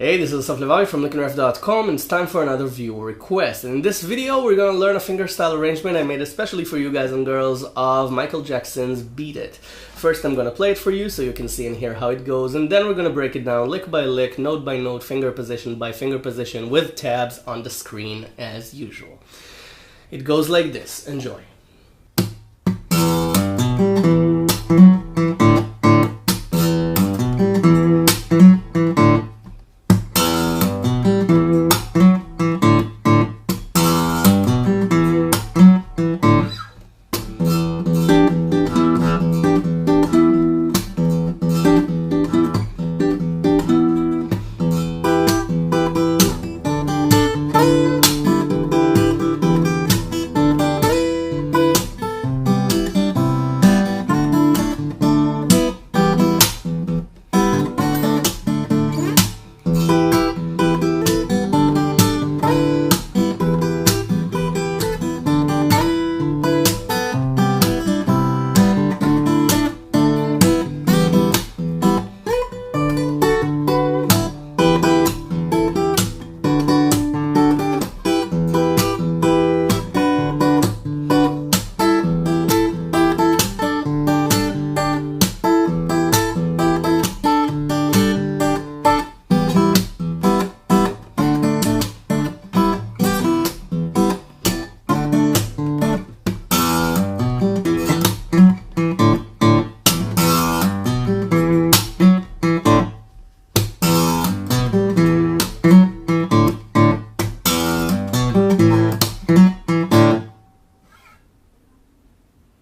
Hey, this is Asaf from LickandRef.com, and it's time for another viewer request. And in this video, we're going to learn a fingerstyle arrangement I made especially for you guys and girls of Michael Jackson's Beat It. First, I'm going to play it for you so you can see and hear how it goes, and then we're going to break it down lick by lick, note by note, finger position by finger position, with tabs on the screen as usual. It goes like this. Enjoy.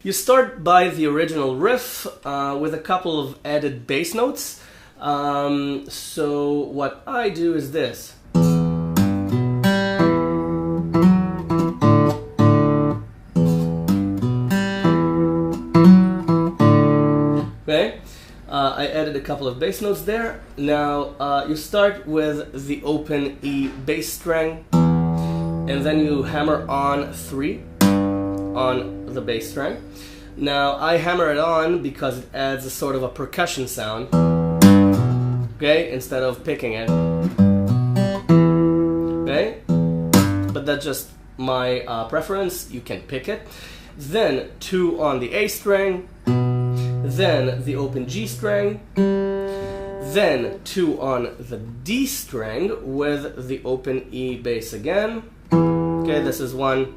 You start by the original riff with a couple of added bass notes. So what I do is this. Okay, I added a couple of bass notes there. Now you start with the open E bass string, and then you hammer on 3 on the bass string. Now I hammer it on because it adds a sort of a percussion sound, okay, instead of picking it, okay, but that's just my preference. You can pick it. Then 2 on the A string, then the open G string, then 2 on the D string with the open E bass again. Okay, this is one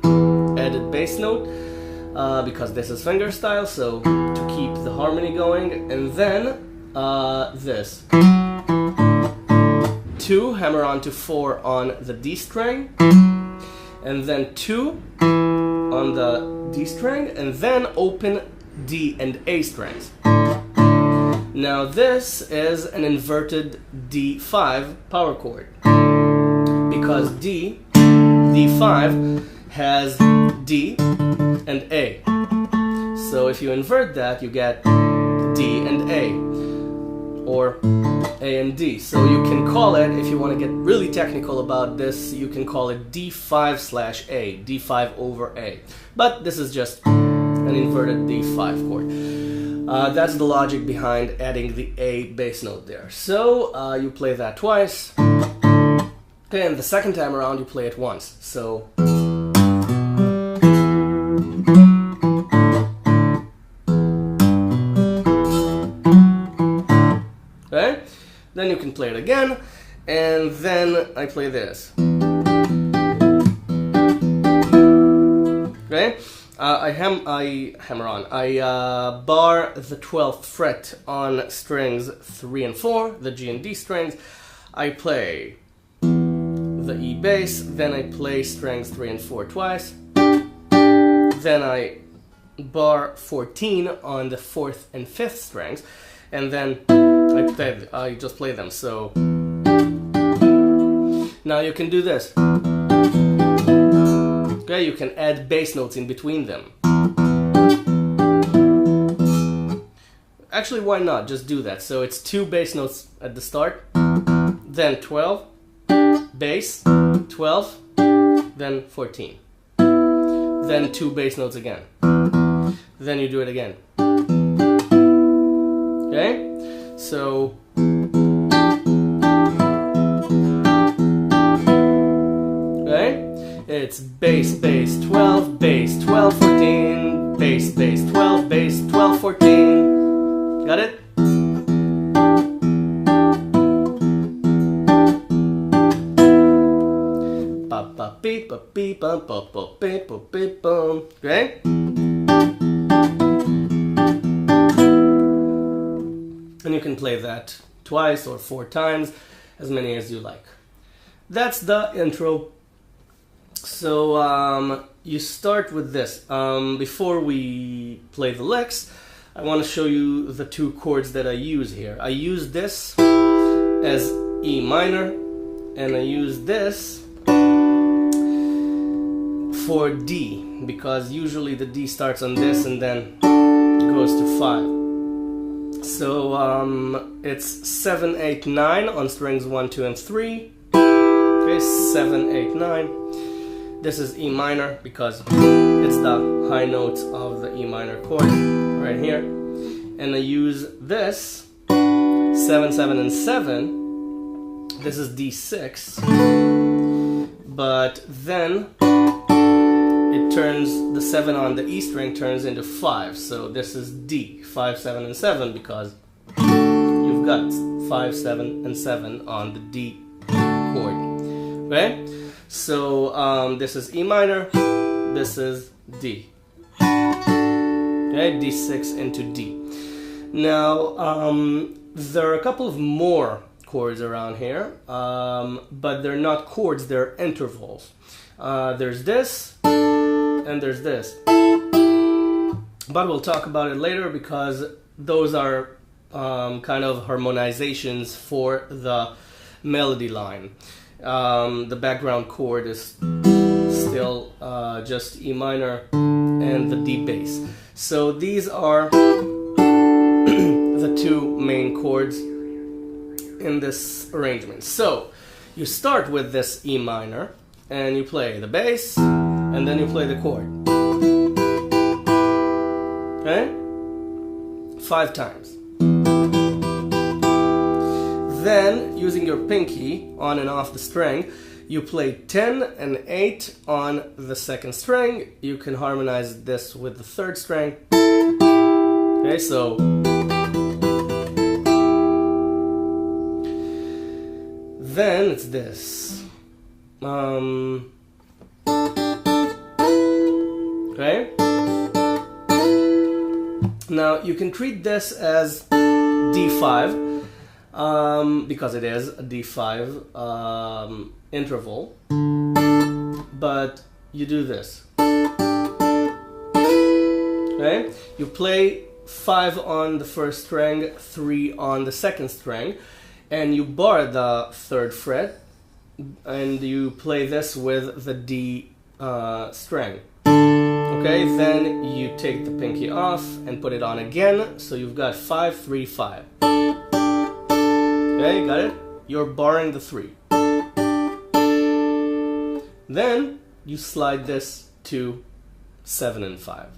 added bass note because this is fingerstyle, so to keep the harmony going. And then this 2, hammer on to 4 on the D string, and then 2 on the D string, and then open D and A strings. Now this is an inverted D5 power chord because D5 has D and A. So if you invert that, you get D and A, or A and D. So you can call it, if you want to get really technical about this, you can call it D5/A, D5 over A. But this is just an inverted D5 chord. That's the logic behind adding the A bass note there. So you play that twice, okay, and the second time around you play it once. So okay, then you can play it again, and then I play this. Okay, I hammer on. I bar the 12th fret on strings 3 and 4, the G and D strings. I play the E bass, then I play strings 3 and 4 twice. Then I bar 14 on the 4th and 5th strings, and then I just play them. So now you can do this. Okay, you can add bass notes in between them. Actually, why not? Just do that. So it's 2 bass notes at the start, then 12, bass, 12, then 14. Then 2 bass notes again. Then you do it again. Okay? So It's bass, bass, 12, bass, 12, 14, bass, bass, 12, bass, 12, 14. Got it? Ba ba beep ba beep ba ba ba beep ba beep boom. Okay? And you can play that twice or 4 times, as many as you like. That's the intro. So you start with this. Before we play the licks, I want to show you the 2 chords that I use here. I use this as E minor, and I use this for D, because usually the D starts on this and then goes to 5. So it's 7, 8, 9 on strings 1, 2, and 3. Okay, 7, 8, 9. This is E minor because it's the high notes of the E minor chord right here. And I use this 7, 7, and 7. This is D6. But then it turns, the 7 on the E string turns into 5. So this is D, 5, 7, and 7, because you've got 5, 7, and 7 on the D chord. Okay? So this is E minor, this is D. Okay, D6 into D. Now, there are a couple of more chords around here, but they're not chords, they're intervals. There's this, and there's this. But we'll talk about it later, because those are kind of harmonizations for the melody line. The background chord is still just E minor and the D bass. So these are the 2 main chords in this arrangement. So you start with this E minor and you play the bass and then you play the chord. Okay? 5 times. Then, using your pinky on and off the string, you play 10 and 8 on the 2nd string. You can harmonize this with the 3rd string. Okay, so then it's this. Okay? Now, you can treat this as D5. Because it is a D5 interval, but you do this. Okay? You play 5 on the 1st string, 3 on the 2nd string, and you bar the 3rd fret, and you play this with the D string. Okay, then you take the pinky off and put it on again, so you've got 5, 3, 5. Okay, got it? You're barring the 3. Then you slide this to 7 and 5.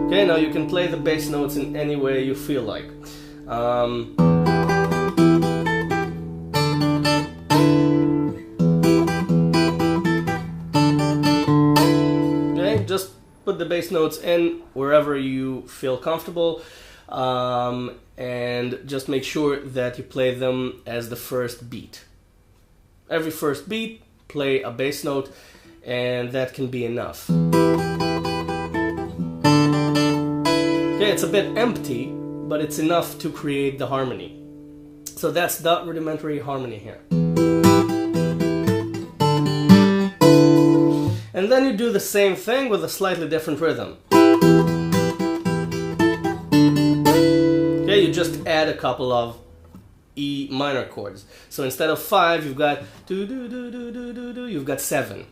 Okay, now you can play the bass notes in any way you feel like. Okay, just put the bass notes in wherever you feel comfortable. And just make sure that you play them as the 1st beat. Every 1st beat, play a bass note, and that can be enough. Okay, it's a bit empty, but it's enough to create the harmony. So that's the rudimentary harmony here. And then you do the same thing with a slightly different rhythm. You just add a couple of E minor chords. So instead of 5, you've got do do do do do do do. You've got 7,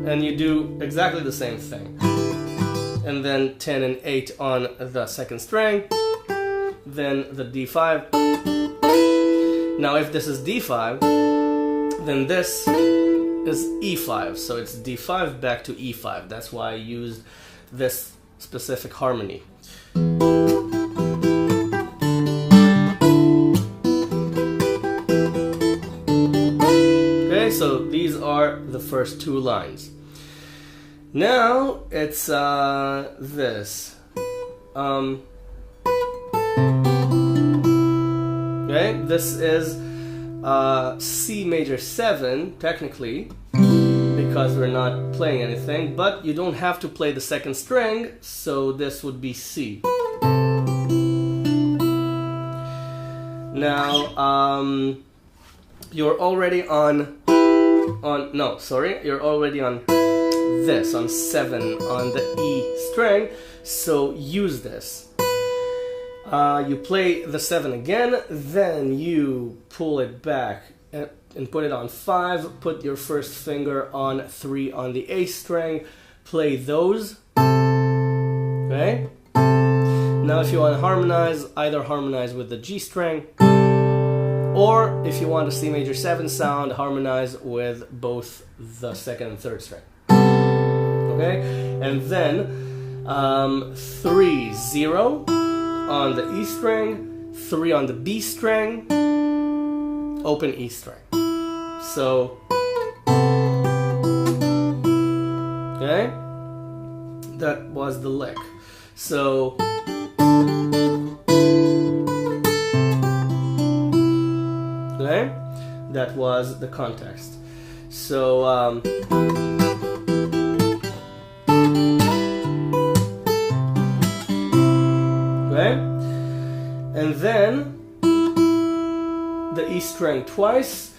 and you do exactly the same thing. And then 10 and 8 on the 2nd string. Then the D5. Now, if this is D5, then this is E5. So it's D5 back to E5. That's why I used this specific harmony. Okay, so these are the first two lines. Now it's this. Okay, this is C major 7 technically, because we're not playing anything, but you don't have to play the second string, so this would be C. Now you're already on you're already on this, on 7 on the E string, so use this. You play the 7 again, then you pull it back and put it on 5, put your first finger on 3 on the A string, play those. Okay? Now if you want to harmonize, either harmonize with the G string, or if you want a C major 7 sound, harmonize with both the second and third string. Okay? And then 3, 0 on the E string, 3 on the B string, open E string. So, okay? That was the lick. So, okay? That was the context. So, okay? And then the E string twice,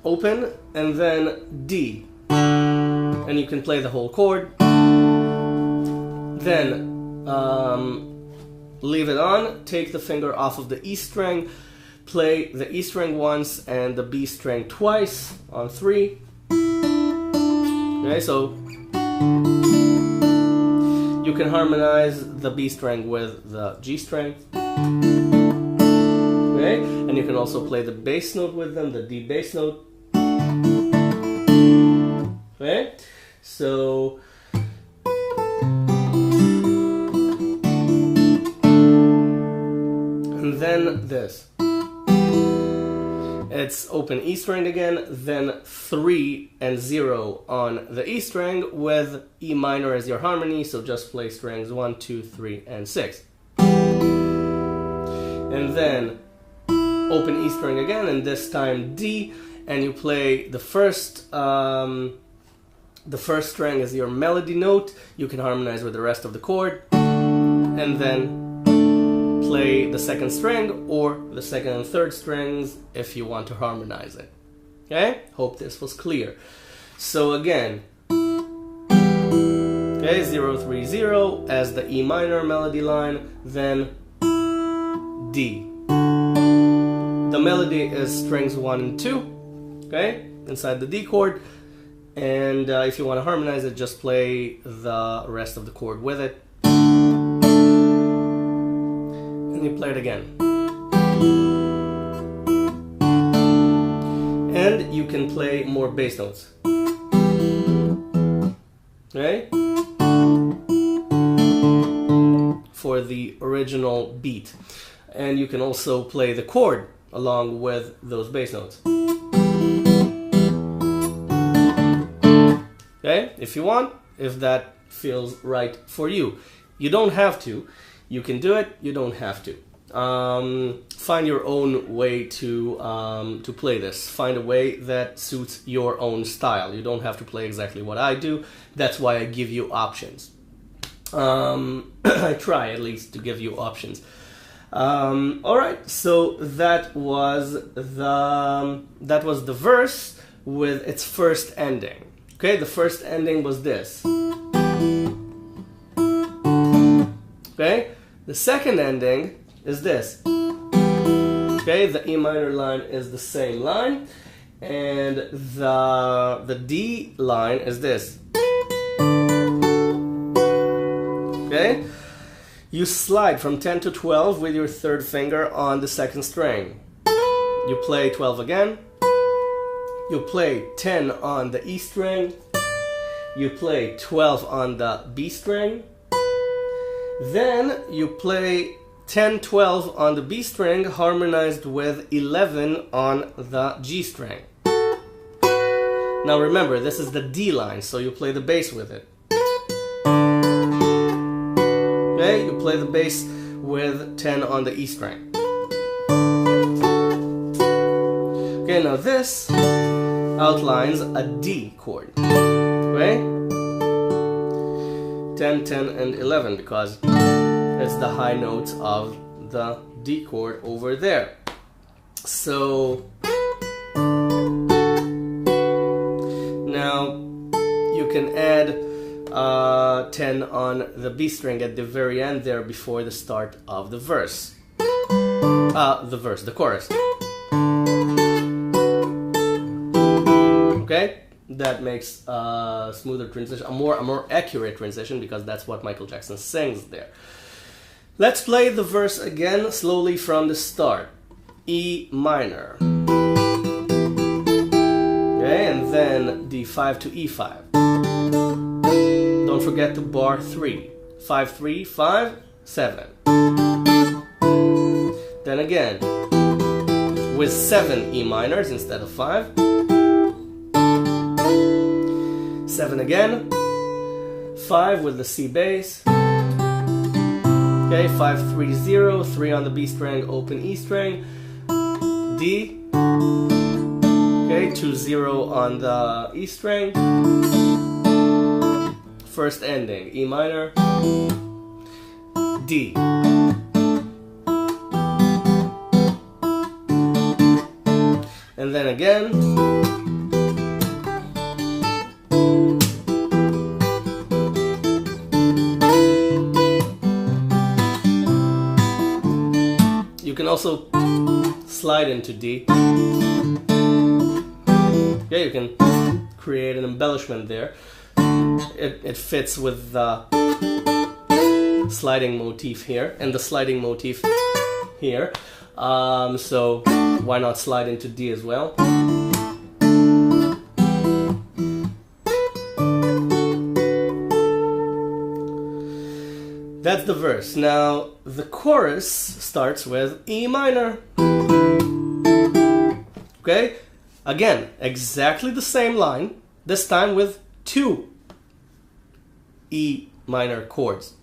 open, and then D. And you can play the whole chord. Then leave it on, take the finger off of the E string, play the E string once and the B string twice on 3. Okay, so you can harmonize the B string with the G string. Okay, and you can also play the bass note with them, the D bass note. Okay, so and then this. It's open E string again, then 3 and 0 on the E string with E minor as your harmony, so just play strings 1, 2, 3, and 6. And then open E string again, and this time D, and you play the first string is your melody note. You can harmonize with the rest of the chord, and then play the second string or the second and third strings if you want to harmonize it. Okay? Hope this was clear. So again, okay, 0, 3, 0 as the E minor melody line, then D. The melody is strings 1 and 2, okay, inside the D chord, and if you want to harmonize it, just play the rest of the chord with it. And you play it again. And you can play more bass notes. Okay? For the original beat. And you can also play the chord along with those bass notes. Okay? If you want, if that feels right for you. You don't have to. You can do it, you don't have to. Find your own way to play this. Find a way that suits your own style. You don't have to play exactly what I do. That's why I give you options. I try at least to give you options. Alright, so that was the verse with its first ending. Okay, the first ending was this. Okay? The second ending is this. Okay, the E minor line is the same line, and the D line is this. Okay? You slide from 10 to 12 with your third finger on the second string. You play 12 again. You play 10 on the E string. You play 12 on the B string. Then you play 10, 12 on the B string harmonized with 11 on the G string. Now remember, this is the D line, so you play the bass with it. Okay, you play the bass with 10 on the E string. Okay, now this outlines a D chord. Okay? 10, 10, and 11, because it's the high notes of the D chord over there. So now you can add 10 on the B string at the very end there before the start of the verse. The chorus. Okay? That makes a smoother transition, a more accurate transition, because that's what Michael Jackson sings there. Let's play the verse again slowly from the start. E minor. Okay, and then D5 to E5. Don't forget to bar 3. 5, 3, 5, 7. Then again, with 7 E minors instead of 5. 7 again. 5 with the C bass. Okay, 5, 3, 0. 3 on the B string, open E string. D. Okay, 2, 0 on the E string. First ending, E minor, D. And then again. You can also slide into D. Yeah, you can create an embellishment there. It fits with the sliding motif here and the sliding motif here. So why not slide into D as well? That's the verse. Now the chorus starts with E minor. Okay? Again, exactly the same line, this time with 2 E minor chords.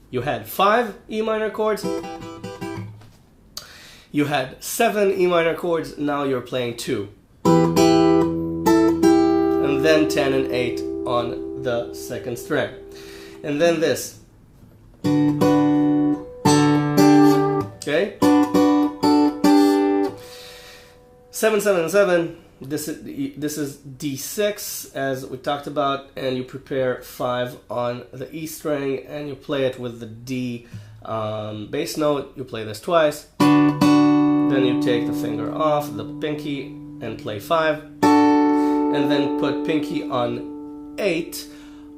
You had 5 E minor chords. You had 7 E minor chords, now you're playing 2. And then 10 and 8 on the second string. And then this. Okay? 7, 7, 7. This is D6, as we talked about, and you prepare 5 on the E string, and you play it with the D bass note. You play this twice. Then you take the finger off the pinky and play 5. And then put pinky on 8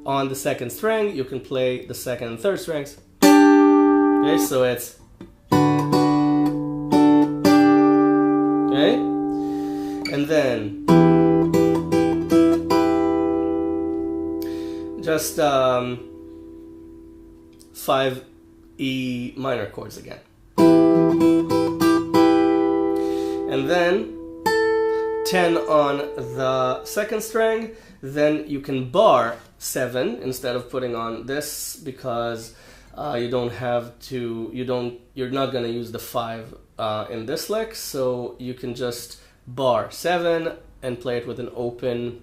on the second string. You can play the second and third strings. Okay, so it's... Okay? And then just 5 E minor chords again. And then 10 on the second string. Then you can bar 7 instead of putting on this, because you don't have to, you're not gonna use the 5 in this lick, so you can just bar 7 and play it with an open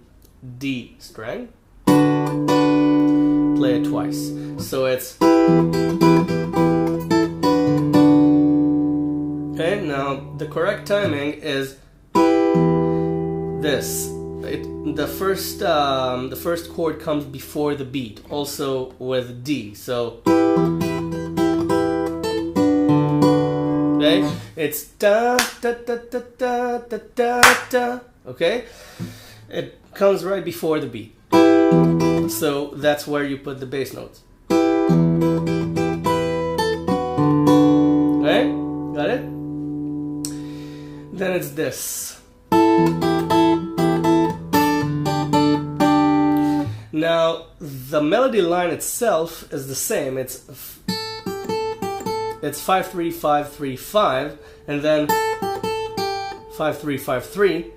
D string. Play it twice. So it's... Okay, now the correct timing is this. The first chord comes before the beat, also with D. So okay, it's da da da da da da da da. Okay, it comes right before the beat. So that's where you put the bass notes. Okay, got it? Then it's this. Now the melody line itself is the same. It's 5 3 5 3 5, and then 5 3 5 3.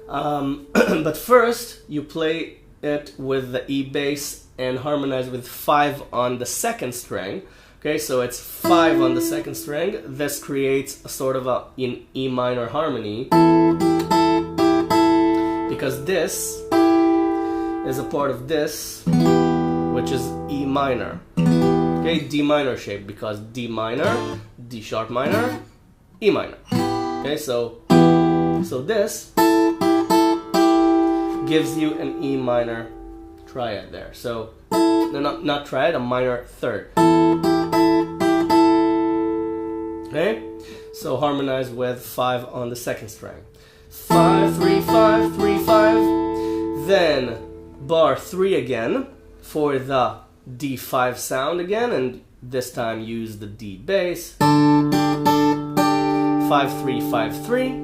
But first, you play it with the E bass and harmonize with 5 on the second string. Okay, so it's 5 on the second string. This creates a sort of an E minor harmony, because this is a part of this, which is E minor. Okay, D minor shape, because D minor, D sharp minor, E minor. Okay, so this gives you an E minor triad there. So, no, not triad, a minor third. Okay, so harmonize with 5 on the second string. 5, 3, 5, 3, 5. Then bar 3 again for the D5 sound again, and this time use the D bass. 5, 3, 5, 3.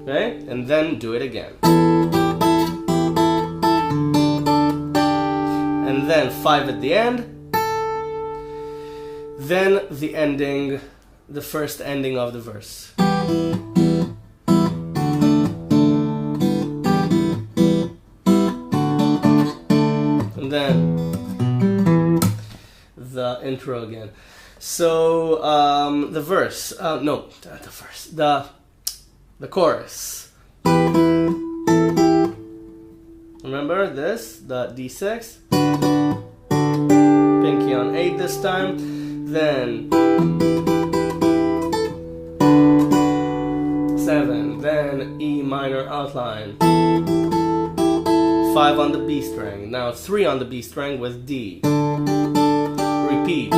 Okay, and then do it again. And then 5 at the end. Then the ending, the first ending of the verse. And then the intro again. So the verse, no, the verse, the chorus. Remember this, the D6, pinky on 8 this time, then 7, then E minor outline, 5 on the B string, now 3 on the B string with D, repeat,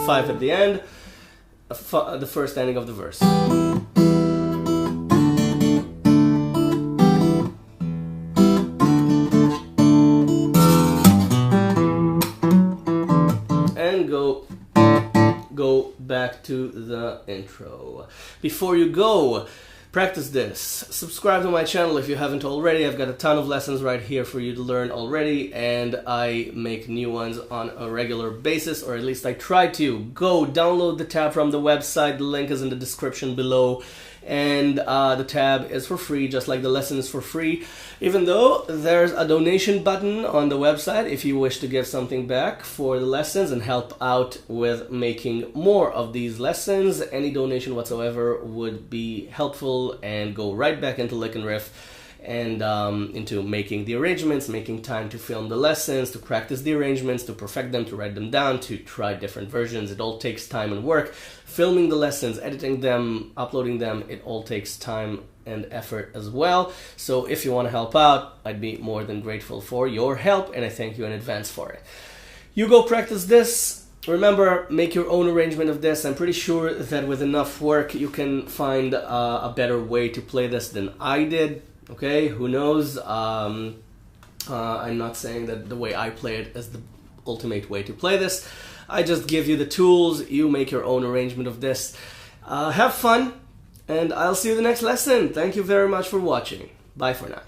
5 at the end, the first ending of the verse. And go back to the intro. Before you go, practice this. Subscribe to my channel if you haven't already. I've got a ton of lessons right here for you to learn already, and I make new ones on a regular basis, or at least I try to. Go download the tab from the website. The link is in the description below, and the tab is for free, just like the lesson is for free, even though there's a donation button on the website if you wish to give something back for the lessons and help out with making more of these lessons. Any donation whatsoever would be helpful and go right back into lick and riff and into making the arrangements, making time to film the lessons, to practice the arrangements, to perfect them, to write them down, to try different versions. It all takes time and work. Filming the lessons, editing them, uploading them, it all takes time and effort as well. So if you want to help out, I'd be more than grateful for your help, and I thank you in advance for it. You go practice this. Remember, make your own arrangement of this. I'm pretty sure that with enough work you can find a better way to play this than I did. Okay, who knows? I'm not saying that the way I play it is the ultimate way to play this. I just give you the tools. You make your own arrangement of this. Have fun, and I'll see you in the next lesson. Thank you very much for watching. Bye for now.